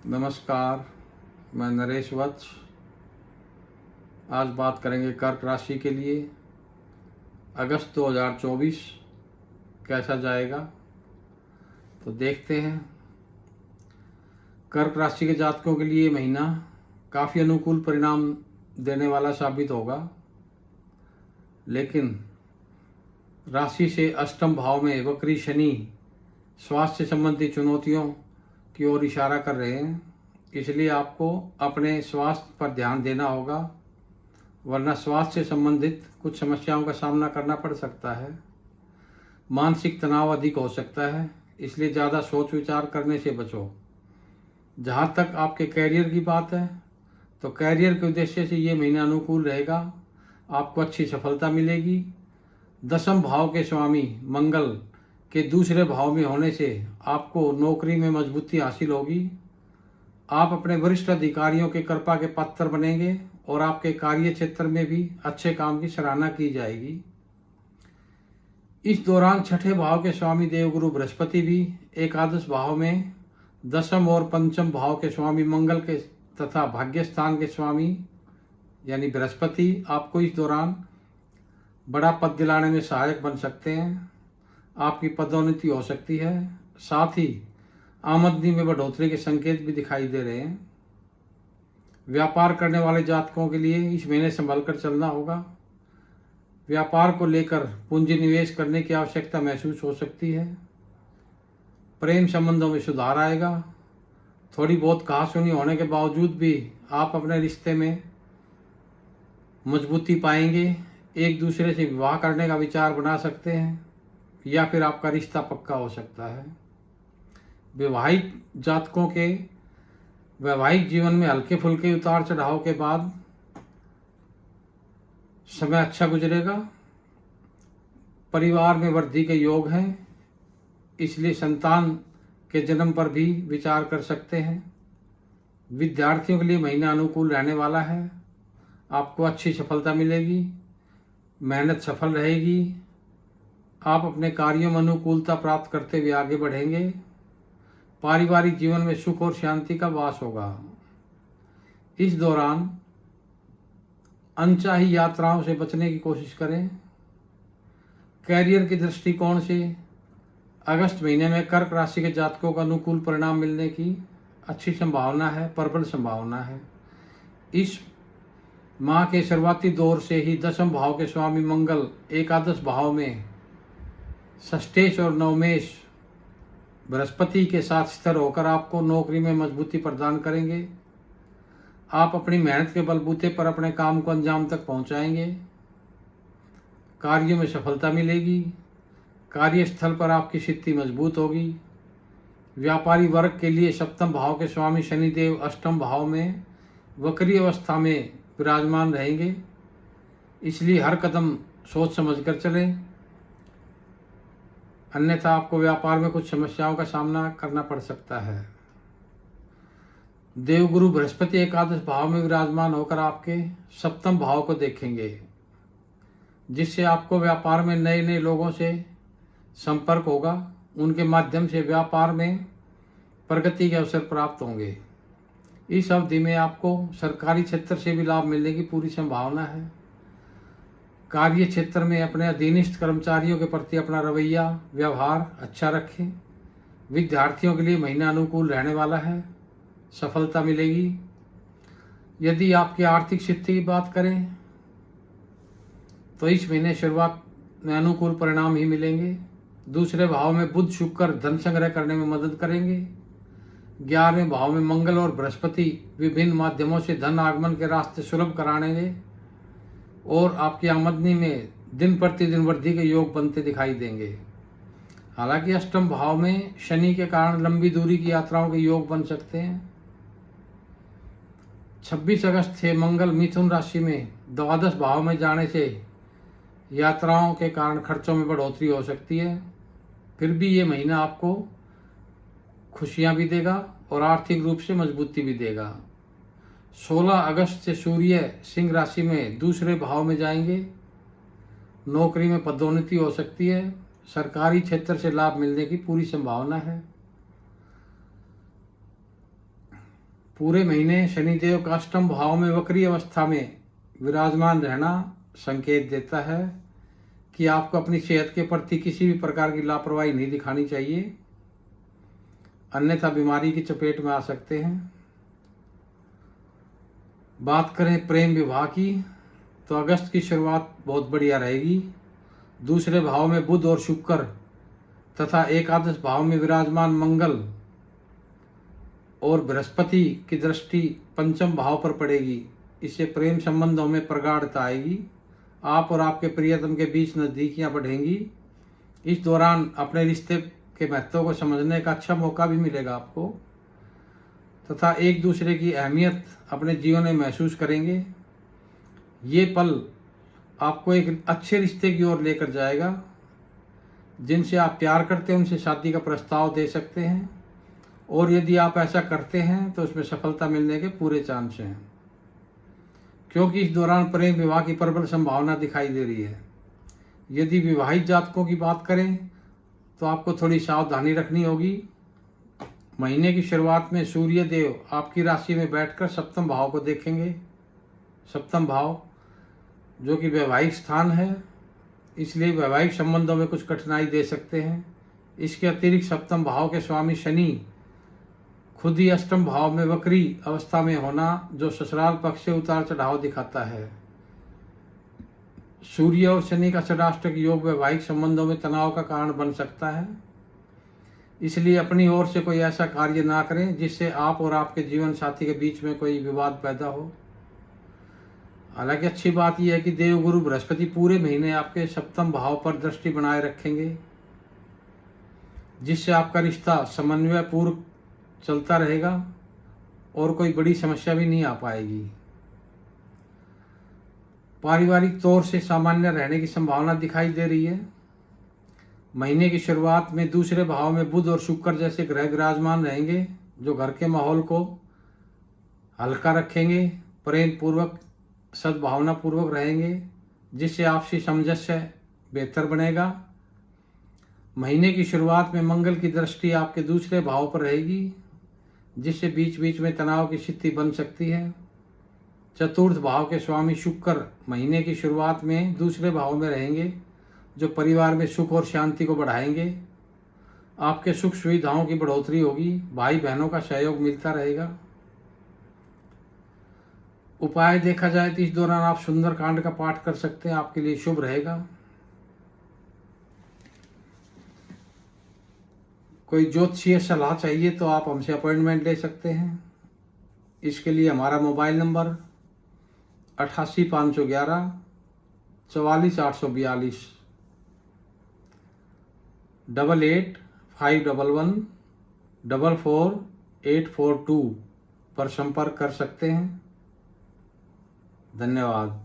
नमस्कार, मैं नरेश वत्स। आज बात करेंगे कर्क राशि के लिए अगस्त 2024 कैसा जाएगा। तो देखते हैं। कर्क राशि के जातकों के लिए महीना काफ़ी अनुकूल परिणाम देने वाला साबित होगा, लेकिन राशि से अष्टम भाव में वक्री शनि स्वास्थ्य संबंधी चुनौतियों की ओर इशारा कर रहे हैं। इसलिए आपको अपने स्वास्थ्य पर ध्यान देना होगा, वरना स्वास्थ्य से संबंधित कुछ समस्याओं का सामना करना पड़ सकता है। मानसिक तनाव अधिक हो सकता है, इसलिए ज़्यादा सोच विचार करने से बचो। जहाँ तक आपके कैरियर की बात है, तो कैरियर के उद्देश्य से ये महीना अनुकूल रहेगा। आपको अच्छी सफलता मिलेगी। दसम भाव के स्वामी मंगल के दूसरे भाव में होने से आपको नौकरी में मजबूती हासिल होगी। आप अपने वरिष्ठ अधिकारियों के कृपा के पात्र बनेंगे और आपके कार्य क्षेत्र में भी अच्छे काम की सराहना की जाएगी। इस दौरान छठे भाव के स्वामी देवगुरु बृहस्पति भी एकादश भाव में, दसम और पंचम भाव के स्वामी मंगल के तथा भाग्य स्थान के स्वामी यानी बृहस्पति आपको इस दौरान बड़ा पद दिलाने में सहायक बन सकते हैं। आपकी पदोन्नति हो सकती है। साथ ही आमदनी में बढ़ोतरी के संकेत भी दिखाई दे रहे हैं। व्यापार करने वाले जातकों के लिए इस महीने संभल कर चलना होगा। व्यापार को लेकर पूंजी निवेश करने की आवश्यकता महसूस हो सकती है। प्रेम संबंधों में सुधार आएगा। थोड़ी बहुत कहासुनी होने के बावजूद भी आप अपने रिश्ते में मजबूती पाएंगे। एक दूसरे से विवाह करने का विचार बना सकते हैं या फिर आपका रिश्ता पक्का हो सकता है। वैवाहिक जातकों के वैवाहिक जीवन में हल्के फुल्के उतार चढ़ाव के बाद समय अच्छा गुजरेगा। परिवार में वृद्धि के योग हैं, इसलिए संतान के जन्म पर भी विचार कर सकते हैं। विद्यार्थियों के लिए महीना अनुकूल रहने वाला है। आपको अच्छी सफलता मिलेगी। मेहनत सफल रहेगी। आप अपने कार्यों में अनुकूलता प्राप्त करते हुए आगे बढ़ेंगे। पारिवारिक जीवन में सुख और शांति का वास होगा। इस दौरान अनचाही यात्राओं से बचने की कोशिश करें। कैरियर के दृष्टिकोण से अगस्त महीने में कर्क राशि के जातकों का अनुकूल परिणाम मिलने की अच्छी संभावना है, प्रबल संभावना है। इस माह के शुरुआती दौर से ही दसम भाव के स्वामी मंगल एकादश भाव में षष्ठेश और नवमेश बृहस्पति के साथ स्थिर होकर आपको नौकरी में मजबूती प्रदान करेंगे। आप अपनी मेहनत के बलबूते पर अपने काम को अंजाम तक पहुंचाएंगे। कार्यों में सफलता मिलेगी। कार्यस्थल पर आपकी स्थिति मजबूत होगी। व्यापारी वर्ग के लिए सप्तम भाव के स्वामी शनिदेव अष्टम भाव में वक्री अवस्था में विराजमान रहेंगे, इसलिए हर कदम सोच समझकर चलें, अन्यथा आपको व्यापार में कुछ समस्याओं का सामना करना पड़ सकता है। देवगुरु बृहस्पति एकादश भाव में विराजमान होकर आपके सप्तम भाव को देखेंगे, जिससे आपको व्यापार में नए नए लोगों से संपर्क होगा। उनके माध्यम से व्यापार में प्रगति के अवसर प्राप्त होंगे। इस अवधि में आपको सरकारी क्षेत्र से भी लाभ मिलने की पूरी संभावना है। कार्य क्षेत्र में अपने अधीनस्थ कर्मचारियों के प्रति अपना रवैया व्यवहार अच्छा रखें। विद्यार्थियों के लिए महीना अनुकूल रहने वाला है। सफलता मिलेगी। यदि आपकी आर्थिक स्थिति की बात करें तो इस महीने शुरुआत में अनुकूल परिणाम ही मिलेंगे। दूसरे भाव में बुध शुक्र धन संग्रह करने में मदद करेंगे। 11वें भाव में मंगल और बृहस्पति विभिन्न माध्यमों से धन आगमन के रास्ते सुलभ कराएंगे और आपकी आमदनी में दिन प्रतिदिन वृद्धि के योग बनते दिखाई देंगे। हालांकि अष्टम भाव में शनि के कारण लंबी दूरी की यात्राओं के योग बन सकते हैं। 26 अगस्त से मंगल मिथुन राशि में द्वादश भाव में जाने से यात्राओं के कारण खर्चों में बढ़ोतरी हो सकती है। फिर भी ये महीना आपको खुशियां भी देगा और आर्थिक रूप से मजबूती भी देगा। 16 अगस्त से सूर्य सिंह राशि में दूसरे भाव में जाएंगे। नौकरी में पदोन्नति हो सकती है। सरकारी क्षेत्र से लाभ मिलने की पूरी संभावना है। पूरे महीने शनिदेव का अष्टम भाव में वक्री अवस्था में विराजमान रहना संकेत देता है कि आपको अपनी सेहत के प्रति किसी भी प्रकार की लापरवाही नहीं दिखानी चाहिए, अन्यथा बीमारी की चपेट में आ सकते हैं। बात करें प्रेम विवाह की, तो अगस्त की शुरुआत बहुत बढ़िया रहेगी। दूसरे भाव में बुध और शुक्र तथा एकादश भाव में विराजमान मंगल और बृहस्पति की दृष्टि पंचम भाव पर पड़ेगी। इससे प्रेम संबंधों में प्रगाढ़ता आएगी। आप और आपके प्रियतम के बीच नज़दीकियां बढ़ेंगी। इस दौरान अपने रिश्ते के महत्व को समझने का अच्छा मौका भी मिलेगा आपको, तथा एक दूसरे की अहमियत अपने जीवन में महसूस करेंगे। ये पल आपको एक अच्छे रिश्ते की ओर लेकर जाएगा। जिनसे आप प्यार करते हैं उनसे शादी का प्रस्ताव दे सकते हैं, और यदि आप ऐसा करते हैं तो उसमें सफलता मिलने के पूरे चांस हैं, क्योंकि इस दौरान प्रेम विवाह की प्रबल संभावना दिखाई दे रही है। यदि विवाहित जातकों की बात करें तो आपको थोड़ी सावधानी रखनी होगी। महीने की शुरुआत में सूर्य देव आपकी राशि में बैठकर सप्तम भाव को देखेंगे। सप्तम भाव जो कि वैवाहिक स्थान है, इसलिए वैवाहिक संबंधों में कुछ कठिनाई दे सकते हैं। इसके अतिरिक्त सप्तम भाव के स्वामी शनि खुद ही अष्टम भाव में वक्री अवस्था में होना, जो ससुराल पक्ष से उतार चढ़ाव दिखाता है। सूर्य और शनि का षडाष्टक योग वैवाहिक संबंधों में तनाव का कारण बन सकता है। इसलिए अपनी ओर से कोई ऐसा कार्य ना करें जिससे आप और आपके जीवन साथी के बीच में कोई विवाद पैदा हो। हालांकि अच्छी बात यह है कि देवगुरु बृहस्पति पूरे महीने आपके सप्तम भाव पर दृष्टि बनाए रखेंगे, जिससे आपका रिश्ता समन्वय पूर्व चलता रहेगा और कोई बड़ी समस्या भी नहीं आ पाएगी। पारिवारिक तौर से सामान्य रहने की संभावना दिखाई दे रही है। महीने की शुरुआत में दूसरे भाव में बुध और शुक्र जैसे ग्रह विराजमान रहेंगे, जो घर के माहौल को हल्का रखेंगे, प्रेम पूर्वक सद्भावना पूर्वक रहेंगे, जिससे आपसी सामंजस्य बेहतर बनेगा। महीने की शुरुआत में मंगल की दृष्टि आपके दूसरे भाव पर रहेगी, जिससे बीच बीच में तनाव की स्थिति बन सकती है। चतुर्थ भाव के स्वामी शुक्र महीने की शुरुआत में दूसरे भाव में रहेंगे, जो परिवार में सुख और शांति को बढ़ाएंगे। आपके सुख सुविधाओं की बढ़ोतरी होगी, भाई बहनों का सहयोग मिलता रहेगा। उपाय देखा जाए तो इस दौरान आप सुंदरकांड का पाठ कर सकते हैं, आपके लिए शुभ रहेगा। कोई ज्योतिषीय सलाह चाहिए तो आप हमसे अपॉइंटमेंट ले सकते हैं। इसके लिए हमारा मोबाइल नंबर 88 511 44 842 88 511 44 842 पर संपर्क कर सकते हैं। धन्यवाद।